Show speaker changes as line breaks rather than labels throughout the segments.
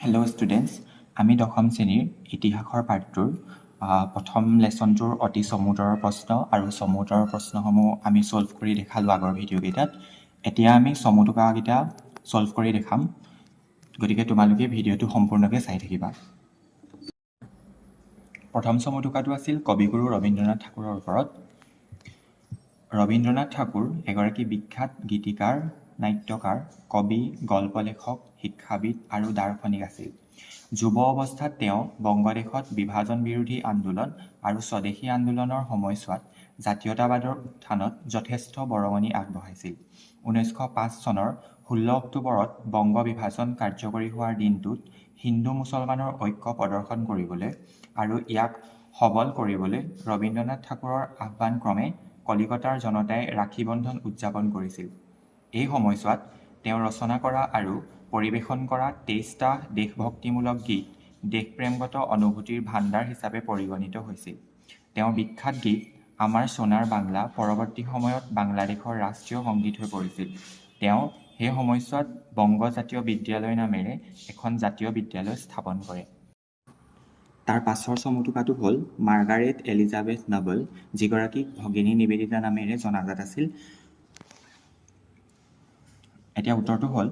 Hello' students, আমি দশম শ্ৰেণীৰ ইতিহাসৰ পাঠটোৰ প্ৰথম লেচনটোৰ অতি চমুদৰৰ প্ৰশ্ন আৰু চমুদৰৰ প্ৰশ্নসমূহ আমি ছল্ভ কৰি দেখালোঁ আগৰ ভিডিঅ'কেইটাত। এতিয়া আমি চমুটোকাকেইটা ছল্ভ কৰি দেখাম, গতিকে তোমালোকে ভিডিঅ'টো সম্পূৰ্ণকৈ চাই থাকিবা। প্ৰথম চমুটোকাটো আছিল কবিগুৰু ৰবীন্দ্ৰনাথ ঠাকুৰৰ ওপৰত। ৰবীন্দ্ৰনাথ ঠাকুৰ এগৰাকী বিখ্যাত গীতিকাৰ, নাট্যকাৰ, কবি, গল্প লেখক, শিক্ষাবিদ আৰু দাৰ্শনিক আছিল। যুৱ অৱস্থাত তেওঁ বংগদেশত বিভাজন বিৰোধী আন্দোলন আৰু স্বদেশী আন্দোলনৰ সময়ছোৱাত জাতীয়তাবাদৰ উত্থানত যথেষ্ট বৰঙণি আগবঢ়াইছিল। 1905 চনৰ 16 অক্টোবৰত বংগ বিভাজন কাৰ্যকৰী হোৱাৰ দিনটোত হিন্দু মুছলমানৰ ঐক্য প্ৰদৰ্শন কৰিবলৈ আৰু ইয়াক সবল কৰিবলৈ ৰবীন্দ্ৰনাথ ঠাকুৰৰ আহ্বানক্ৰমে কলিকতাৰ জনতাই ৰাখী বন্ধন উদযাপন কৰিছিল। এই সময়ছোৱাত তেওঁ ৰচনা কৰা আৰু পৰিৱেশন কৰা 23টা দেশভক্তিমূলক গীত দেশপ্ৰেমগত অনুভূতিৰ ভাণ্ডাৰ হিচাপে পৰিগণিত হৈছিল। তেওঁৰ বিখ্যাত গীত আমাৰ সোণাৰ বাংলা পৰৱৰ্তী সময়ত বাংলাদেশৰ ৰাষ্ট্ৰীয় সংগীত হৈ পৰিছিল। তেওঁ সেই সময়ছোৱাত বংগ জাতীয় বিদ্যালয় নামেৰে এখন জাতীয় বিদ্যালয় স্থাপন কৰে। তাৰ পাছৰ চমুটোকাটো হ'ল মাৰ্গাৰেট এলিজাবেথ নবল, যিগৰাকীক ভগিনী নিবেদিতা নামেৰে জনাজাত আছিল। এতিয়া উত্তৰটো হ'ল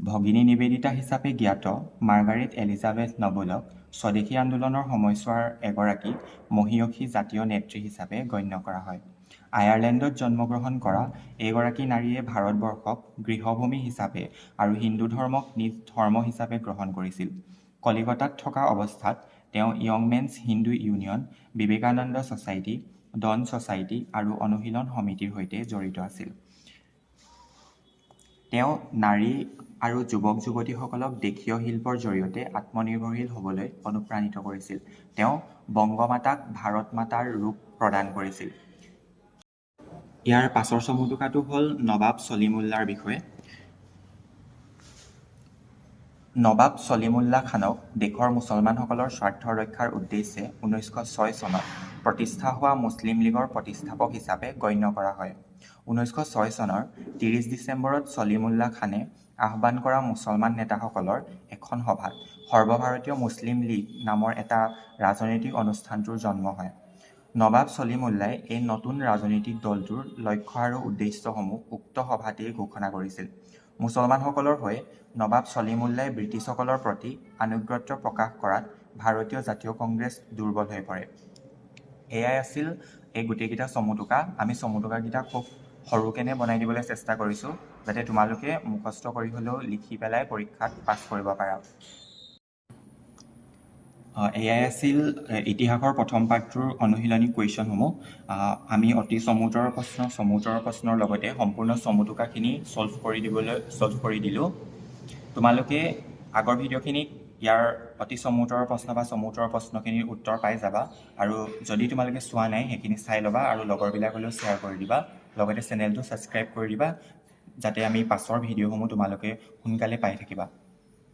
ভগিনী নিবেদিতা হিচাপে জ্ঞাত মাৰ্গাৰেট এলিজাবেথ নবলক স্বদেশী আন্দোলনৰ সময়ছোৱাৰ এগৰাকী মহীয়সী জাতীয় নেত্ৰী হিচাপে গণ্য কৰা হয়। আয়াৰলেণ্ডত জন্মগ্ৰহণ কৰা এইগৰাকী নাৰীয়ে ভাৰতবৰ্ষক গৃহভূমি হিচাপে আৰু হিন্দু ধৰ্মক নিজ ধৰ্ম হিচাপে গ্ৰহণ কৰিছিল। কলিকতাত থকা অৱস্থাত তেওঁ young men's Hindu union, Vivekananda society, dawn society আৰু অনুশীলন সমিতিৰ সৈতে জড়িত আছিল। তেওঁ নাৰী আৰু যুৱক-যুৱতীসকলক দেশীয় শিল্পৰ জৰিয়তে আত্মনিৰ্ভৰশীল হ'বলৈ অনুপ্ৰাণিত কৰিছিল। তেওঁ বংগমাতাক ভাৰত মাতাৰ ৰূপ প্ৰদান কৰিছিল। ইয়াৰ পাছৰ চমুটোকাটো হ'ল নবাব ছলিমুল্লাৰ বিষয়ে। নবাব ছলিমুল্লাহ খানক দেশৰ মুছলমানসকলৰ স্বাৰ্থ ৰক্ষাৰ উদ্দেশ্যে 1906 চনত প্ৰতিষ্ঠা হোৱা মুছলিম লীগৰ প্ৰতিষ্ঠাপক হিচাপে গণ্য কৰা হয়। 1906 চনৰ 30 ডিচেম্বৰত ছলিমুল্লাহ খানে আহ্বান কৰা মুছলমান নেতাসকলৰ এখন সভাত সৰ্বভাৰতীয় মুছলিম লীগ নামৰ এটা ৰাজনৈতিক অনুষ্ঠানটোৰ জন্ম হয়। নবাব ছলিমুল্লাই এই নতুন ৰাজনৈতিক দলটোৰ লক্ষ্য আৰু উদ্দেশ্যসমূহ উক্ত সভাতেই ঘোষণা কৰিছিল। মুছলমানসকলৰ হৈ নবাব ছলিমুল্লাই ব্ৰিটিছসকলৰ প্ৰতি আনুগত্য প্ৰকাশ কৰাত ভাৰতীয় জাতীয় কংগ্ৰেছ দুৰ্বল হৈ পৰে। এয়াই আছিল এই গোটেইকেইটা চমুটোকা। আমি চমুটোকাকেইটা খুব সৰুকেনে বনাই দিবলৈ চেষ্টা কৰিছোঁ, যাতে তোমালোকে মুখস্থ কৰি হ'লেও লিখি পেলাই পৰীক্ষাত পাছ কৰিব পাৰা। এয়াই আছিল ইতিহাসৰ প্ৰথম পাঠটোৰ অনুশীলনী কুৱেশ্যনসমূহ। আমি অতি চমুদৰৰ প্ৰশ্নৰ লগতে সম্পূৰ্ণ চমুটোকাখিনি ছল্ভ কৰি দিলোঁ। তোমালোকে আগৰ ভিডিঅ'খিনিত ইয়াৰ অতি চমুদৰৰ প্ৰশ্ন বা চমুদৰৰ প্ৰশ্নখিনিৰ উত্তৰ পাই যাবা, আৰু যদি তোমালোকে চোৱা নাই সেইখিনি চাই ল'বা আৰু লগৰবিলাকলৈও শ্বেয়াৰ কৰি দিবা। লগতে চেনেলটো ছাবস্ক্ৰাইব কৰি দিবা, যাতে আমি পাছৰ ভিডিঅ'সমূহ তোমালোকে সোনকালে পাই থাকিবা।